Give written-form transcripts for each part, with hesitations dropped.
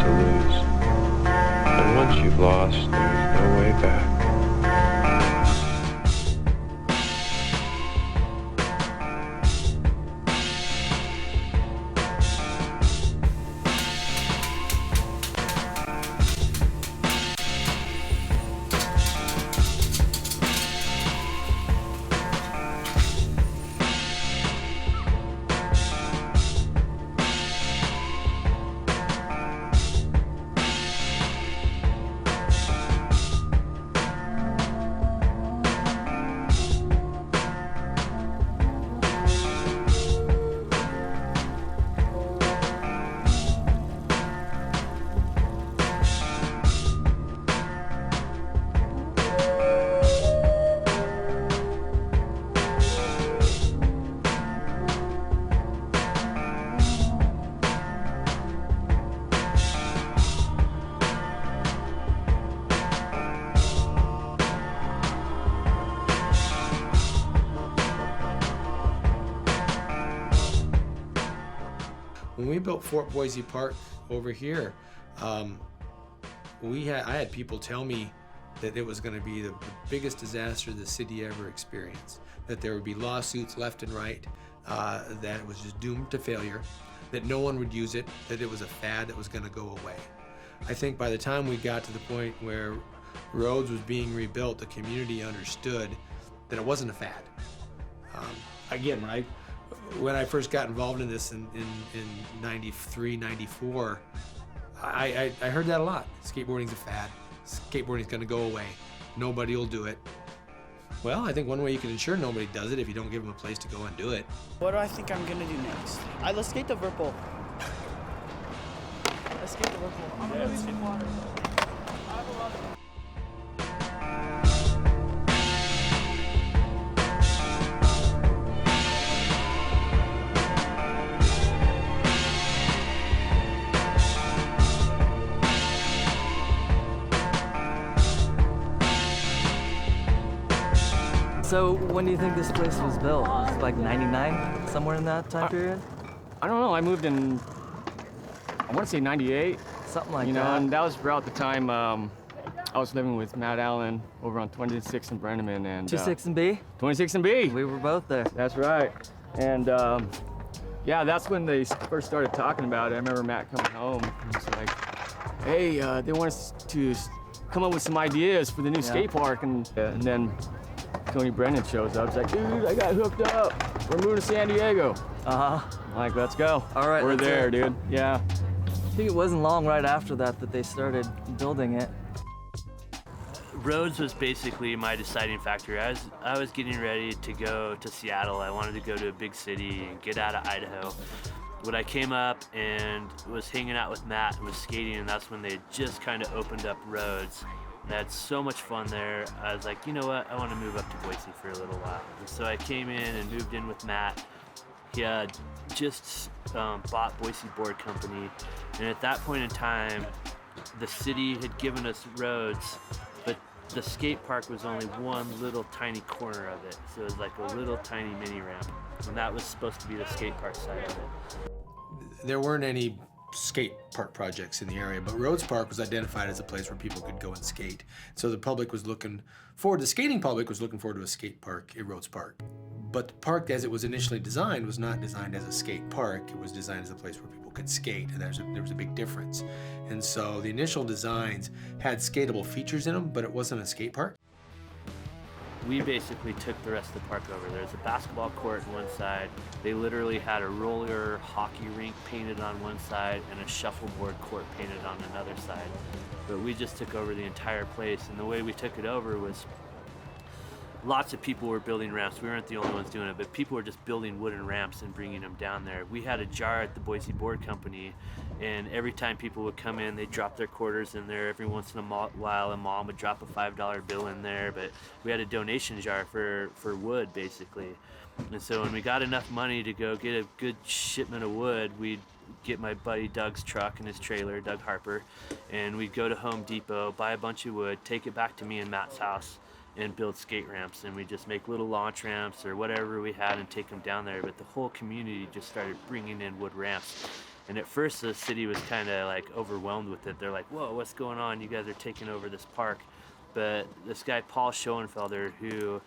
to lose. And once you've lost, there's no way back. When we built Fort Boise Park over here, I had people tell me that it was going to be the biggest disaster the city ever experienced, that there would be lawsuits left and right, that it was just doomed to failure, that no one would use it, that it was a fad that was going to go away. I think by the time we got to the point where Rhodes was being rebuilt, the community understood that it wasn't a fad. Again, when I first got involved in this in 93, 94, I heard that a lot. Skateboarding's a fad. Skateboarding's gonna go away. Nobody will do it. Well, I think one way you can ensure nobody does it if you don't give them a place to go and do it. What do I think I'm gonna do next? Let's skate the Whirlpool. Let's skate the Whirlpool. I'm gonna go skate water. I have a lot of... So when do you think this place was built? Was it like 99, somewhere in that time period? I don't know, I moved in, I want to say 98. Something like that. You know, and that was about the time I was living with Matt Allen over on 26th and Brenneman. And 26 and B? 26 and B. We were both there. That's right. And yeah, that's when they first started talking about it. I remember Matt coming home and was like, hey, they want us to come up with some ideas for the new skate park. And then Tony Brennan shows up. He's like, dude, I got hooked up. We're moving to San Diego. I'm like, let's go. All right, we're there, it. dude. Yeah. I think it wasn't long right after that they started building it. Rhodes was basically my deciding factor. I was getting ready to go to Seattle. I wanted to go to a big city and get out of Idaho. When I came up and was hanging out with Matt and was skating, and that's when they just kind of opened up Rhodes. And I had so much fun there. I was like, you know what? I want to move up to Boise for a little while. And so I came in and moved in with Matt. He had just bought Boise Board Company. And at that point in time, the city had given us Rhodes, but the skate park was only one little tiny corner of it. So it was like a little tiny mini ramp. And that was supposed to be the skate park side of it. There weren't any skate park projects in the area, but Rhodes Park was identified as a place where people could go and skate. So the public was looking forward, the skating public was looking forward to a skate park at Rhodes Park. But the park as it was initially designed was not designed as a skate park, it was designed as a place where people could skate, and there was a big difference. And so the initial designs had skatable features in them, but it wasn't a skate park. We basically took the rest of the park over. There's a basketball court on one side. They literally had a roller hockey rink painted on one side and a shuffleboard court painted on another side. But we just took over the entire place, and the way we took it over was lots of people were building ramps. We weren't the only ones doing it, but people were just building wooden ramps and bringing them down there. We had a jar at the Boise Board Company, and every time people would come in, they'd drop their quarters in there. Every once in a while, a mom would drop a $5 bill in there, but we had a donation jar for wood, basically. And so when we got enough money to go get a good shipment of wood, we'd get my buddy Doug's truck and his trailer, Doug Harper, and we'd go to Home Depot, buy a bunch of wood, take it back to me and Matt's house, and build skate ramps, and we just make little launch ramps or whatever we had and take them down there. But the whole community just started bringing in wood ramps, And at first the city was kind of like overwhelmed with it. They're like, whoa, what's going on? You guys are taking over this park. But this guy, Paul Schoenfelder, who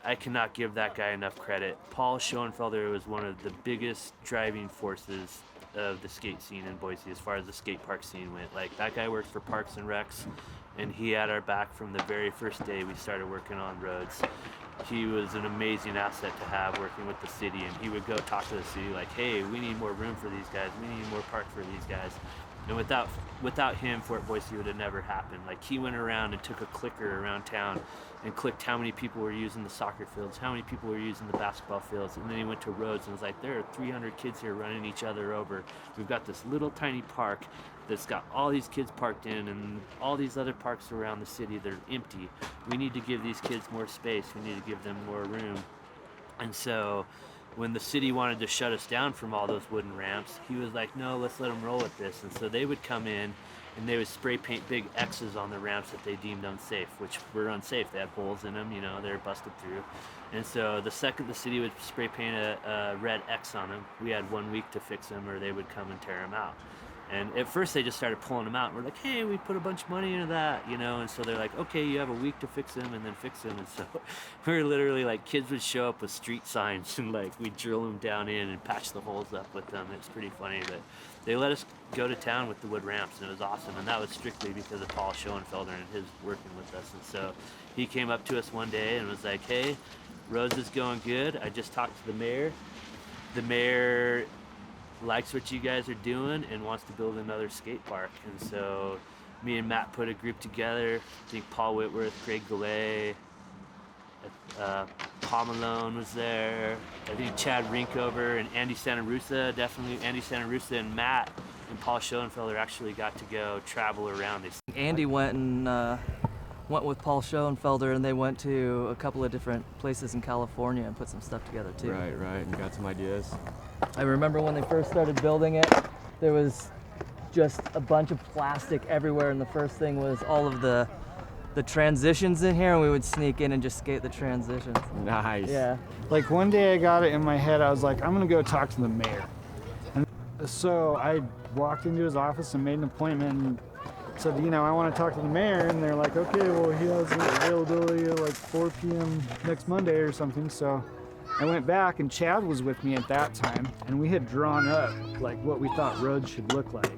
I cannot give that guy enough credit. Paul Schoenfelder was one of the biggest driving forces of the skate scene in Boise as far as the skate park scene went. Like, that guy worked for Parks and Recs, and he had our back from the very first day we started working on Rhodes. He was an amazing asset to have working with the city, and he would go talk to the city like, hey, we need more room for these guys, we need more park for these guys. And without him, Fort Boise would have never happened. Like, he went around and took a clicker around town and clicked how many people were using the soccer fields, how many people were using the basketball fields, and then he went to Rhodes and was like, there are 300 kids here running each other over. We've got this little tiny park that's got all these kids parked in, and all these other parks around the city that are empty. We need to give these kids more space. We need to give them more room. And so when the city wanted to shut us down from all those wooden ramps, he was like, no, let's let them roll with this. And so they would come in and they would spray paint big X's on the ramps that they deemed unsafe, which were unsafe. They had holes in them, you know, they're busted through. And so the second the city would spray paint a red X on them, we had 1 week to fix them, or they would come and tear them out. And at first they just started pulling them out, and we're like, hey, we put a bunch of money into that, you know. And so they're like, okay, you have a week to fix them and then fix them. And so we were literally like, kids would show up with street signs and like we'd drill them down in and patch the holes up with them. It's pretty funny, but they let us go to town with the wood ramps, and it was awesome. And that was strictly because of Paul Schoenfelder and his working with us. And so he came up to us one day and was like, hey, Rhodes is going good. I just talked to the mayor. The mayor likes what you guys are doing and wants to build another skate park. And so me and Matt put a group together. I think Paul Whitworth, Greg Goulet, Paul Malone was there. I think Chad Rinkover and Andy Santarusa, definitely Andy Santarusa, and Matt and Paul Schoenfelder actually got to go travel around. Andy went with Paul Schoenfelder, and they went to a couple of different places in California and put some stuff together too. Right, and got some ideas. I remember when they first started building it, there was just a bunch of plastic everywhere, and the first thing was all of the transitions in here, and we would sneak in and just skate the transitions. Nice. Yeah. Like, one day I got it in my head, I was like, I'm gonna go talk to the mayor. And so I walked into his office and made an appointment and said, you know, I want to talk to the mayor. And they're like, okay, well, he has availability at like 4 p.m. next Monday or something. So I went back, and Chad was with me at that time, and we had drawn up like what we thought Rhodes should look like.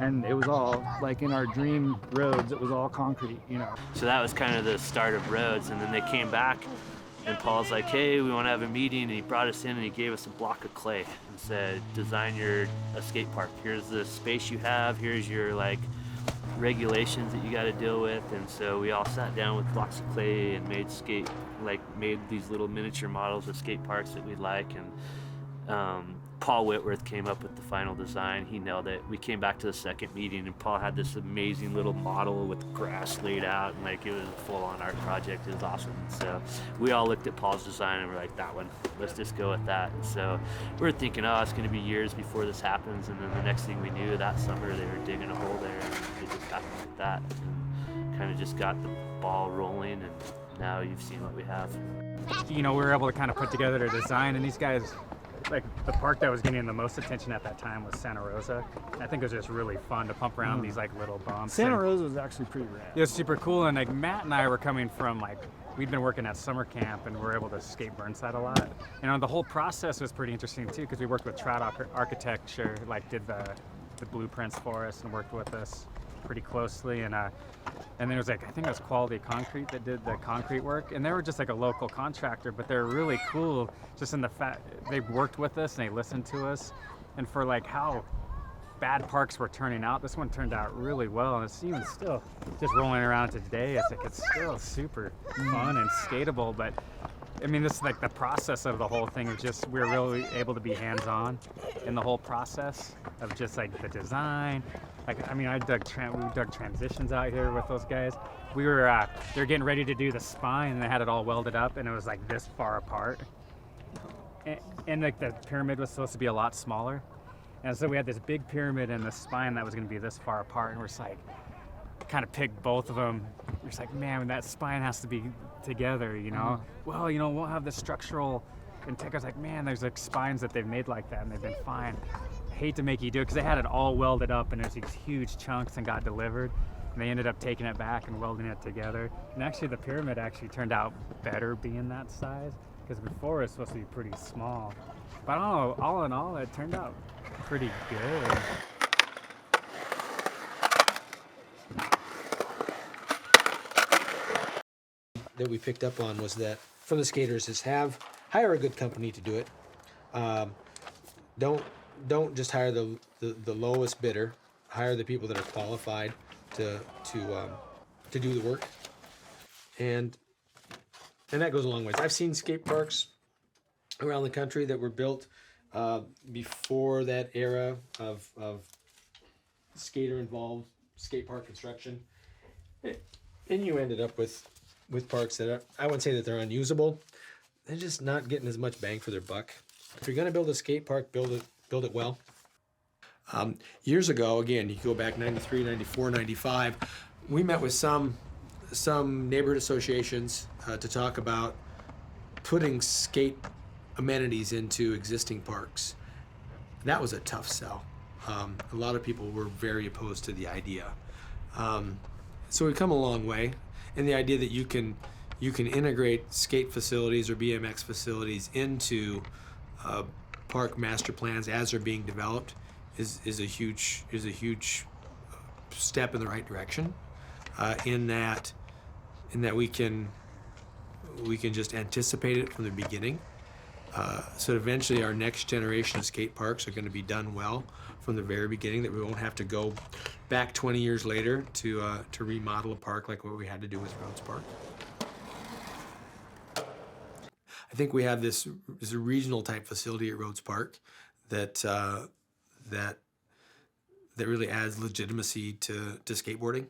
And it was all like in our dream Rhodes, it was all concrete, you know. So that was kind of the start of Rhodes. And then they came back, and Paul's like, hey, we want to have a meeting. And he brought us in and he gave us a block of clay and said, design a skate park. Here's the space you have. Here's your like regulations that you got to deal with. And so we all sat down with blocks of clay and made these little miniature models of skate parks that we'd like. And Paul Whitworth came up with the final design. He nailed it. We came back to the second meeting, and Paul had this amazing little model with grass laid out, and like it was a full-on art project. It was awesome. So we all looked at Paul's design and we're like, that one, let's just go with that. And so we were thinking, oh, it's going to be years before this happens. And then the next thing we knew, that summer they were digging a hole there, and it just happened like that. And kind of just got the ball rolling, and now you've seen what we have. You know, we were able to kind of put together a design, and these guys, like the park that was getting the most attention at that time was Santa Rosa. I think it was just really fun to pump around these like little bumps. Santa Rosa was actually pretty rad. It was super cool, and like Matt and I were coming from we'd been working at summer camp, and we were able to skate Burnside a lot. And the whole process was pretty interesting too, because we worked with Trout Architecture, like did the blueprints for us and worked with us pretty closely. And then it was like, I think it was Quality Concrete that did the concrete work, and they were just like a local contractor, but they're really cool just in the fact they worked with us and they listened to us. And for like how bad parks were turning out, this one turned out really well, and it's even still just rolling around today. It's still super fun and skatable. But I mean, this is like the process of the whole thing of just, we're really able to be hands-on in the whole process of just like the design. Like, I mean, we dug transitions out here with those guys. We were, they're getting ready to do the spine, and they had it all welded up, and it was like this far apart. And like the pyramid was supposed to be a lot smaller. And so we had this big pyramid and the spine that was going to be this far apart, and we're just like, kind of picked both of them. We're just like, man, that spine has to be together, you know? Well, you know, we'll have the structural, and Tekka's like, man, there's like spines that they've made like that, and they've been fine. hate to make you do it because they had it all welded up and there's these huge chunks and got delivered. And they ended up taking it back and welding it together. And actually the pyramid actually turned out better being that size because before it was supposed to be pretty small. But I don't know, all in all, it turned out pretty good. That we picked up on was that from the skaters is hire a good company to do it. Don't just hire the lowest bidder. Hire the people that are qualified to do the work, and that goes a long ways. I've seen skate parks around the country that were built before that era of skater involved skate park construction, and you ended up with parks that I wouldn't say that they're unusable. They're just not getting as much bang for their buck. If you're going to build a skate park, build it well. Years ago, again, you go back 93, 94, 95, we met with some neighborhood associations to talk about putting skate amenities into existing parks. That was a tough sell. A lot of people were very opposed to the idea. So we've come a long way. And the idea that you can integrate skate facilities or BMX facilities into park master plans as they're being developed is a huge step in the right direction. In that we can just anticipate it from the beginning. So eventually our next generation of skate parks are going to be done well from the very beginning, that we won't have to go back 20 years later to remodel a park like what we had to do with Rhodes Park. I think we have this regional type facility at Rhodes Park that really adds legitimacy to skateboarding.